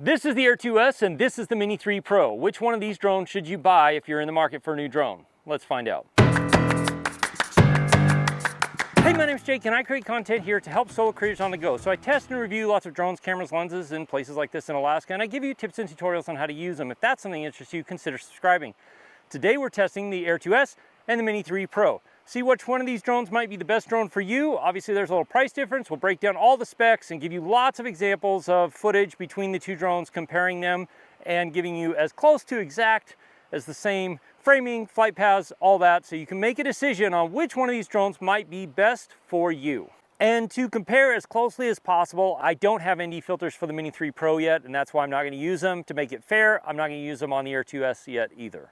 This is the Air 2S and this is the Mini 3 Pro. Which one of these drones should you buy if you're in the market for a new drone? Let's find out. Hey, my name's Jake and I create content here to help solo creators on the go. So I test and review lots of drones, cameras, lenses in places like this in Alaska, and I give you tips and tutorials on how to use them. If that's something that interests you, consider subscribing. Today we're testing the Air 2S and the Mini 3 Pro. See which one of these drones might be the best drone for you. Obviously there's a little price difference. We'll break down all the specs and give you lots of examples of footage between the two drones, comparing them and giving you as close to exact as the same framing, flight paths, all that, so you can make a decision on which one of these drones might be best for you. And to compare as closely as possible, I don't have ND filters for the Mini 3 Pro yet, and that's why I'm not going to use them. To make it fair, I'm not going to use them on the Air 2S yet either.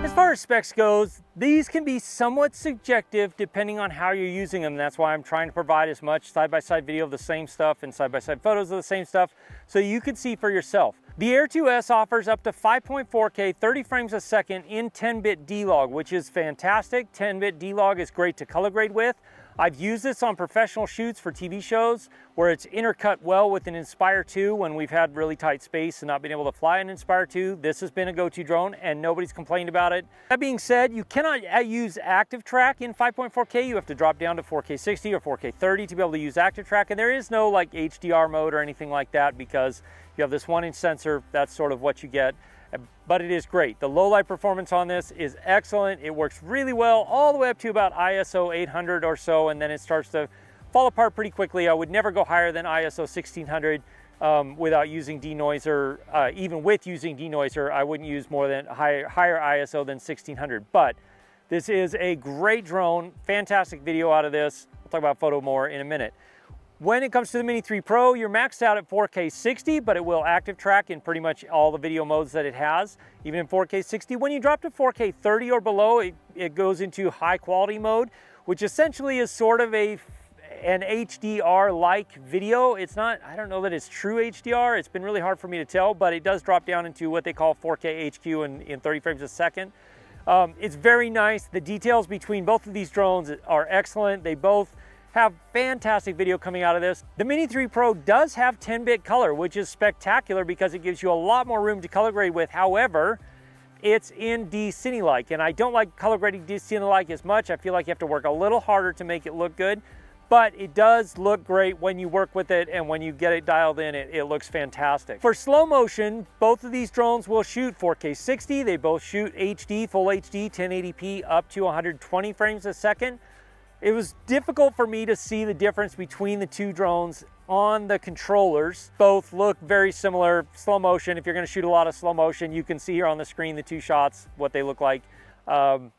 As far as specs goes, these can be somewhat subjective depending on how you're using them. That's why I'm trying to provide as much side-by-side video of the same stuff and side-by-side photos of the same stuff so you can see for yourself. The Air 2S offers up to 5.4K 30 frames a second in 10-bit D-Log, which is fantastic. 10-bit D-Log is great to color grade with. I've used this on professional shoots for TV shows where it's intercut well with an Inspire 2 when we've had really tight space and not been able to fly an Inspire 2. This has been a go-to drone and nobody's complained about it. That being said, you cannot use active track in 5.4K. You have to drop down to 4K 60 or 4K 30 to be able to use active track, and there is no like HDR mode or anything like that because you have this 1-inch sensor. That's sort of what you get. But it is great. The low light performance on this is excellent. It works really well all the way up to about ISO 800 or so, and then it starts to fall apart pretty quickly. I would never go higher than ISO 1600 without using denoiser. Even with using denoiser, I wouldn't use more than higher ISO than 1600. But this is a great drone, fantastic video out of this. We'll talk about photo more in a minute. When it comes to the Mini 3 Pro, you're maxed out at 4K 60, but it will active track in pretty much all the video modes that it has, even in 4K 60. When you drop to 4K 30 or below, it goes into high quality mode, which essentially is sort of an HDR-like video. It's not, I don't know that it's true HDR. It's been really hard for me to tell, but it does drop down into what they call 4K HQ in 30 frames a second. It's very nice. The details between both of these drones are excellent. They both have fantastic video coming out of this. The Mini 3 Pro does have 10-bit color, which is spectacular because it gives you a lot more room to color grade with. However, it's in D-Cine-like, and I don't like color grading D-Cine-like as much. I feel like you have to work a little harder to make it look good, but it does look great when you work with it, and when you get it dialed in, it looks fantastic. For slow motion, both of these drones will shoot 4K 60. They both shoot HD, full HD, 1080p up to 120 frames a second. It was difficult for me to see the difference between the two drones on the controllers. Both look very similar. Slow motion, if you're gonna shoot a lot of slow motion, you can see here on the screen the two shots, what they look like.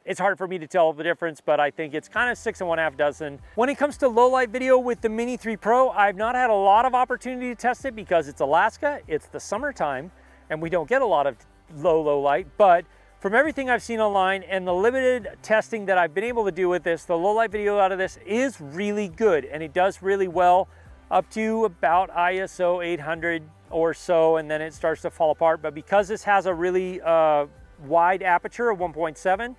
It's hard for me to tell the difference, but I think it's kind of 6 1/2 dozen. When it comes to low light video with the Mini 3 Pro, I've not had a lot of opportunity to test it because it's Alaska, it's the summertime, and we don't get a lot of low light, but from everything I've seen online and the limited testing that I've been able to do with this, the low light video out of this is really good, and it does really well up to about ISO 800 or so, and then it starts to fall apart. But because this has a really wide aperture of 1.7,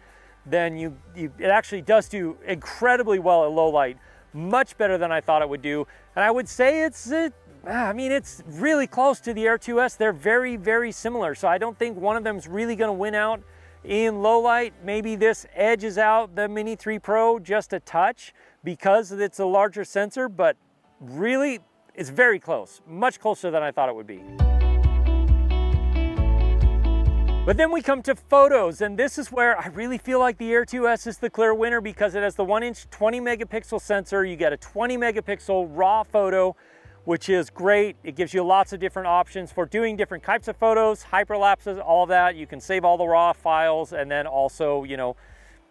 then it actually does do incredibly well at low light, much better than I thought it would do. And I would say it's really close to the Air 2S. They're very, very similar. So I don't think one of them is really going to win out in low light. Maybe this edges out the Mini 3 Pro just a touch because it's a larger sensor, but really it's very close, much closer than I thought it would be. But then we come to photos, and this is where I really feel like the Air 2S is the clear winner because it has the 1-inch 20 megapixel sensor. You get a 20 megapixel raw photo, which is great. It gives you lots of different options for doing different types of photos, hyperlapses, all of that. You can save all the raw files and then also,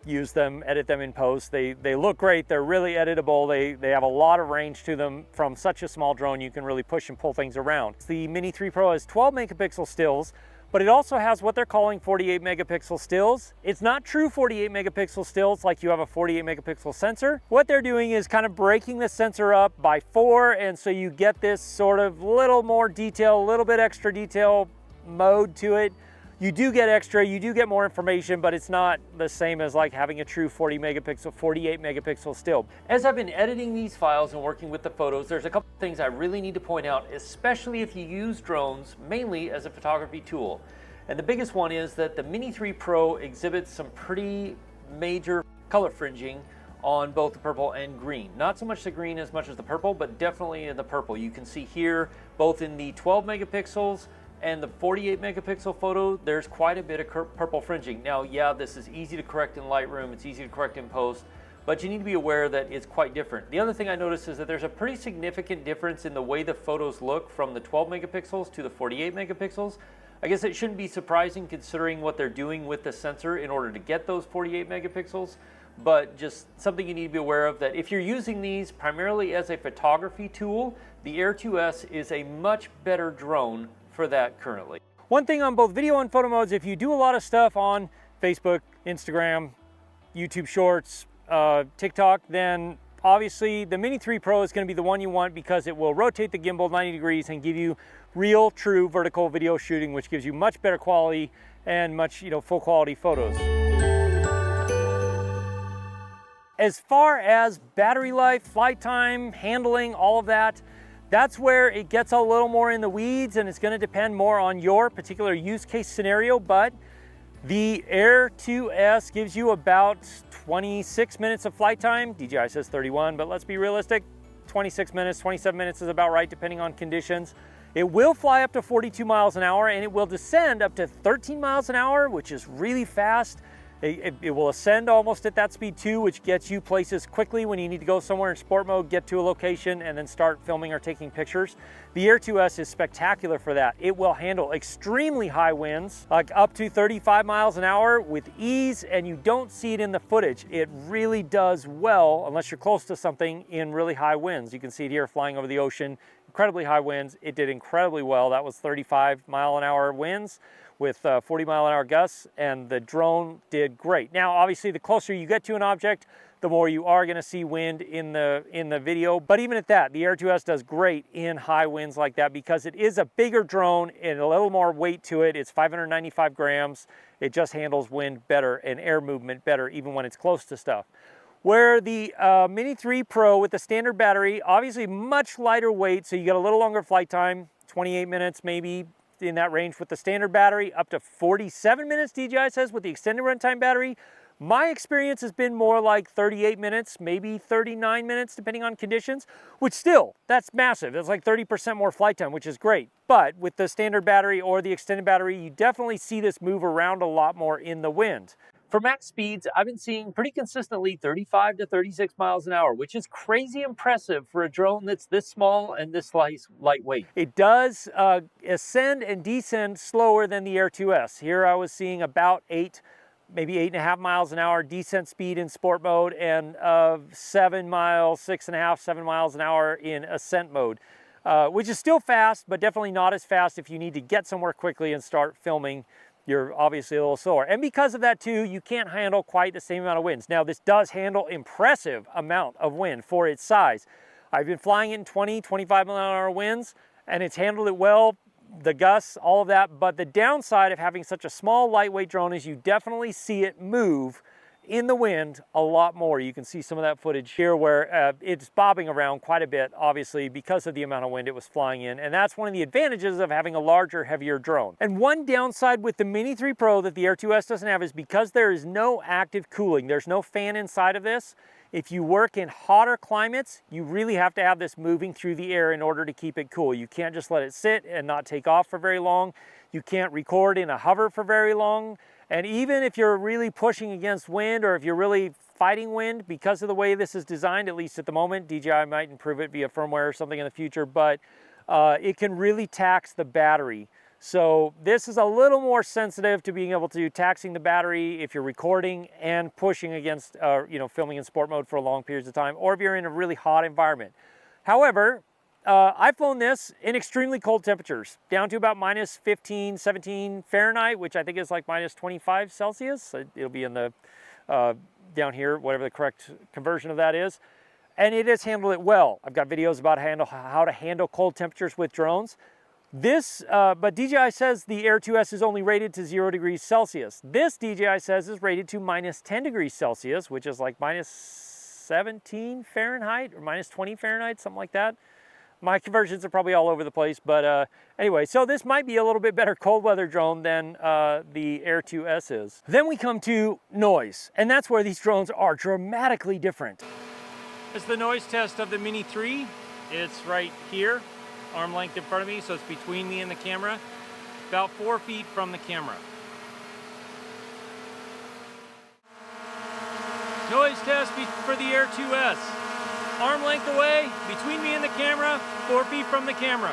use them, edit them in post. They look great. They're really editable. They have a lot of range to them. From such a small drone, you can really push and pull things around. The Mini 3 Pro has 12 megapixel stills, but it also has what they're calling 48 megapixel stills. It's not true 48 megapixel stills like you have a 48 megapixel sensor. What they're doing is kind of breaking the sensor up by 4, and so you get this sort of little more detail, a little bit extra detail mode to it. You do get extra, you do get more information, but it's not the same as like having a true 40 megapixel, 48 megapixel still. As I've been editing these files and working with the photos, there's a couple of things I really need to point out, especially if you use drones mainly as a photography tool. And the biggest one is that the Mini 3 Pro exhibits some pretty major color fringing on both the purple and green. Not so much the green as much as the purple, but definitely in the purple. You can see here, both in the 12 megapixels and the 48 megapixel photo, there's quite a bit of purple fringing. Now, yeah, this is easy to correct in Lightroom, it's easy to correct in post, but you need to be aware that it's quite different. The other thing I noticed is that there's a pretty significant difference in the way the photos look from the 12 megapixels to the 48 megapixels. I guess it shouldn't be surprising considering what they're doing with the sensor in order to get those 48 megapixels, but just something you need to be aware of, that if you're using these primarily as a photography tool, the Air 2S is a much better drone for that currently. One thing on both video and photo modes, if you do a lot of stuff on Facebook, Instagram, YouTube Shorts, TikTok, then obviously the Mini 3 Pro is going to be the one you want because it will rotate the gimbal 90 degrees and give you real, true vertical video shooting, which gives you much better quality and much, full quality photos. As far as battery life, flight time, handling, all of that, that's where it gets a little more in the weeds, and it's going to depend more on your particular use case scenario, but the Air 2S gives you about 26 minutes of flight time. DJI says 31, but let's be realistic. 26 minutes, 27 minutes is about right depending on conditions. It will fly up to 42 miles an hour, and it will descend up to 13 miles an hour, which is really fast. It will ascend almost at that speed too, which gets you places quickly when you need to go somewhere in sport mode, get to a location, and then start filming or taking pictures. The Air 2S is spectacular for that. It will handle extremely high winds, like up to 35 miles an hour with ease, and you don't see it in the footage. It really does well, unless you're close to something, in really high winds. You can see it here flying over the ocean, incredibly high winds. It did incredibly well. That was 35 mile an hour winds with 40 mile an hour gusts, and the drone did great. Now, obviously, the closer you get to an object, the more you are gonna see wind in the video. But even at that, the Air 2S does great in high winds like that because it is a bigger drone and a little more weight to it. It's 595 grams. It just handles wind better and air movement better, even when it's close to stuff. Where the Mini 3 Pro with the standard battery, obviously much lighter weight, so you get a little longer flight time, 28 minutes maybe, in that range with the standard battery, up to 47 minutes, DJI says, with the extended runtime battery. My experience has been more like 38 minutes, maybe 39 minutes, depending on conditions, which still, that's massive. That's like 30% more flight time, which is great. But with the standard battery or the extended battery, you definitely see this move around a lot more in the wind. For max speeds, I've been seeing pretty consistently 35 to 36 miles an hour, which is crazy impressive for a drone that's this small and this lightweight. It does ascend and descend slower than the Air 2S. Here I was seeing about 8, maybe 8.5 miles an hour descent speed in sport mode, and 7 miles, 6.5, 7 miles an hour in ascent mode, which is still fast, but definitely not as fast if you need to get somewhere quickly and start filming. You're obviously a little slower. And because of that too, you can't handle quite the same amount of winds. Now, this does handle impressive amount of wind for its size. I've been flying in 20, 25 mile an hour winds, and it's handled it well, the gusts, all of that. But the downside of having such a small, lightweight drone is you definitely see it move in the wind a lot more. You can see some of that footage here where it's bobbing around quite a bit, obviously, because of the amount of wind it was flying in. And that's one of the advantages of having a larger, heavier drone. And one downside with the Mini 3 Pro that the Air 2S doesn't have is because there is no active cooling. There's no fan inside of this. If you work in hotter climates, you really have to have this moving through the air in order to keep it cool. You can't just let it sit and not take off for very long. You can't record in a hover for very long. And even if you're really pushing against wind, or if you're really fighting wind, because of the way this is designed, at least at the moment, DJI might improve it via firmware or something in the future, but it can really tax the battery. So this is a little more sensitive to being able to taxing the battery if you're recording and pushing against, filming in sport mode for long periods of time, or if you're in a really hot environment. However, I've flown this in extremely cold temperatures, down to about minus 15, 17 Fahrenheit, which I think is like minus 25 Celsius. It'll be in the, down here, whatever the correct conversion of that is. And it has handled it well. I've got videos about how to handle cold temperatures with drones. But DJI says the Air 2S is only rated to 0 degrees Celsius. This DJI says is rated to minus 10 degrees Celsius, which is like minus 17 Fahrenheit or minus 20 Fahrenheit, something like that. My conversions are probably all over the place, but anyway, so this might be a little bit better cold weather drone than the Air 2S is. Then we come to noise, and that's where these drones are dramatically different. It's the noise test of the Mini 3. It's right here, arm length in front of me, so it's between me and the camera, about 4 feet from the camera. Noise test for the Air 2S. Arm length away, between me and the camera, 4 feet from the camera.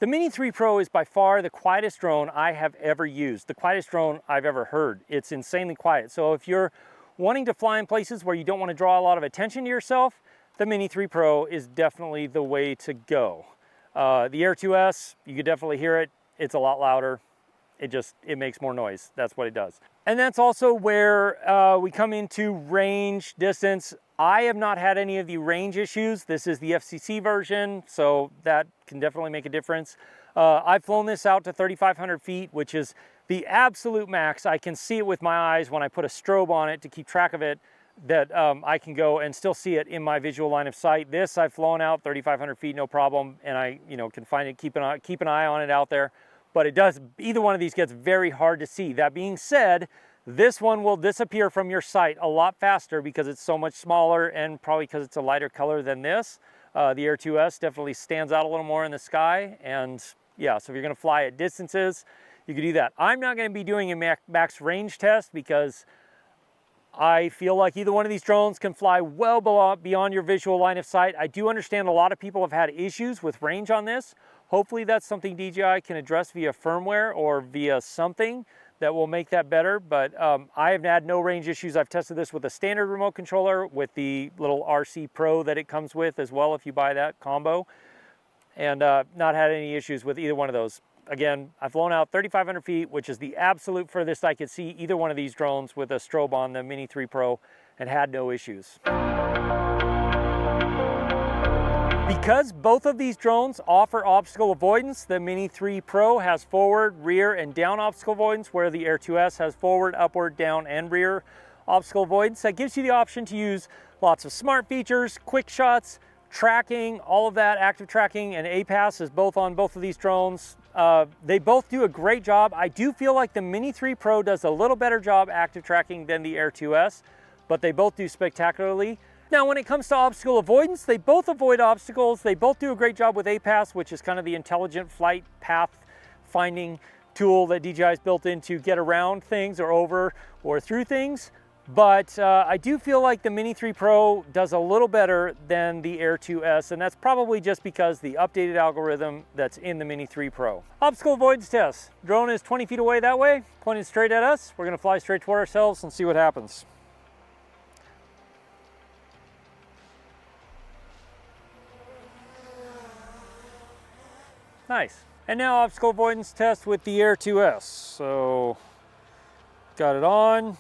The Mini 3 Pro is by far the quietest drone I have ever used, the quietest drone I've ever heard. It's insanely quiet. So if you're wanting to fly in places where you don't want to draw a lot of attention to yourself, the Mini 3 Pro is definitely the way to go. The Air 2S, you could definitely hear it. It's a lot louder. It makes more noise. That's what it does. And that's also where we come into range, distance. I have not had any of the range issues. This is the FCC version, so that can definitely make a difference. I've flown this out to 3,500 feet, which is the absolute max. I can see it with my eyes when I put a strobe on it to keep track of it, that I can go and still see it in my visual line of sight. This I've flown out 3,500 feet, no problem, and I can find it, keep an eye on it out there. But either one of these gets very hard to see. That being said, this one will disappear from your sight a lot faster because it's so much smaller and probably because it's a lighter color than this. The Air 2S definitely stands out a little more in the sky. And yeah, so if you're gonna fly at distances, you can do that. I'm not gonna be doing a max range test because I feel like either one of these drones can fly well beyond your visual line of sight. I do understand a lot of people have had issues with range on this. Hopefully that's something DJI can address via firmware or via something that will make that better. But I have had no range issues. I've tested this with a standard remote controller with the little RC Pro that it comes with as well if you buy that combo. And not had any issues with either one of those. Again, I've flown out 3,500 feet, which is the absolute furthest I could see either one of these drones with a strobe on the Mini 3 Pro and had no issues. Because both of these drones offer obstacle avoidance, the Mini 3 Pro has forward, rear, and down obstacle avoidance, where the Air 2S has forward, upward, down, and rear obstacle avoidance. That gives you the option to use lots of smart features, quick shots, tracking, all of that. Active tracking and APAS is both on both of these drones. They both do a great job. I do feel like the Mini 3 Pro does a little better job active tracking than the Air 2S, but they both do spectacularly. Now, when it comes to obstacle avoidance, they both avoid obstacles. They both do a great job with APAS, which is kind of the intelligent flight path finding tool that DJI has built in to get around things or over or through things. But I do feel like the Mini 3 Pro does a little better than the Air 2S, and that's probably just because the updated algorithm that's in the Mini 3 Pro. Obstacle avoidance test. Drone is 20 feet away that way, pointed straight at us. We're gonna fly straight toward ourselves and see what happens. Nice. And now obstacle avoidance test with the Air 2S. So, got it on,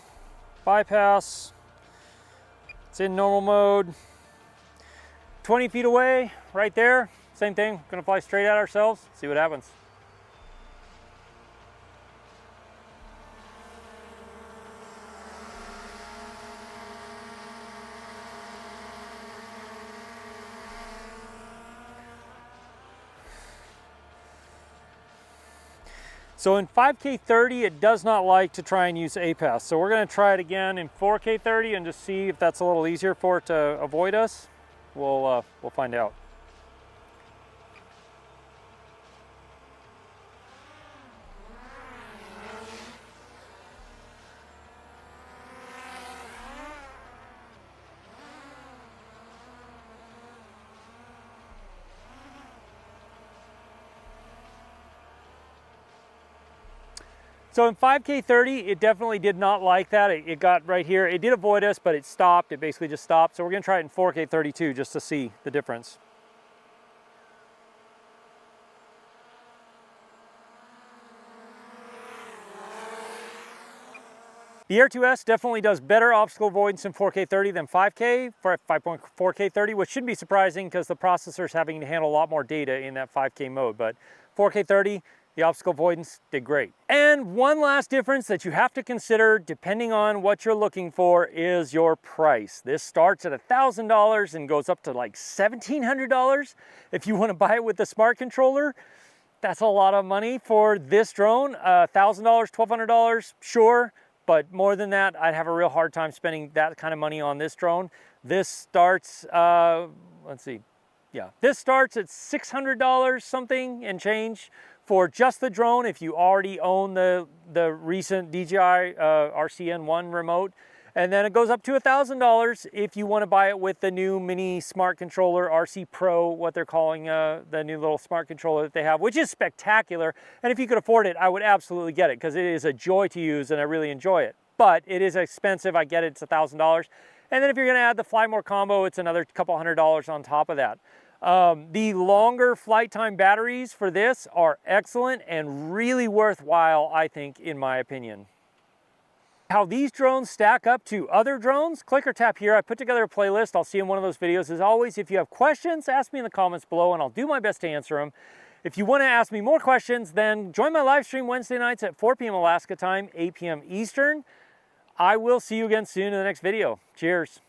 bypass, it's in normal mode. 20 feet away, right there, same thing, gonna fly straight at ourselves, see what happens. So in 5K 30, it does not like to try and use APAS. So we're gonna try it again in 4K 30 and just see if that's a little easier for it to avoid us. We'll find out. So in 5K 30, it definitely did not like that. It got right here. It did avoid us, but it stopped. It basically just stopped. So we're gonna try it in 4K 32 just to see the difference. The Air 2S definitely does better obstacle avoidance in 4K 30 than 5K, for 5.4K 30, which shouldn't be surprising because the processor's having to handle a lot more data in that 5K mode. But 4K 30, the obstacle avoidance did great. And one last difference that you have to consider, depending on what you're looking for, is your price. This starts at $1,000 and goes up to like $1,700 if you want to buy it with the smart controller. That's a lot of money for this drone. $1,000, $1,200, sure. But more than that, I'd have a real hard time spending that kind of money on this drone. This starts, let's see, yeah, this starts at $600 something and change for just the drone if you already own the recent DJI RCN1 remote. And then it goes up to $1,000 if you want to buy it with the new Mini Smart Controller RC Pro, what they're calling the new little smart controller that they have, which is spectacular. And if you could afford it, I would absolutely get it because it is a joy to use and I really enjoy it. But it is expensive. I get it. It's $1,000. And then if you're going to add the Fly More combo, it's another couple $100 on top of that. The longer flight time batteries for this are excellent and really worthwhile, I think, in my opinion. How these drones stack up to other drones, click or tap here. I put together a playlist. I'll see you in one of those videos. As always, if you have questions, ask me in the comments below and I'll do my best to answer them. If you want to ask me more questions, then join my live stream Wednesday nights at 4 p.m. Alaska time, 8 p.m. Eastern. I will see you again soon in the next video. Cheers.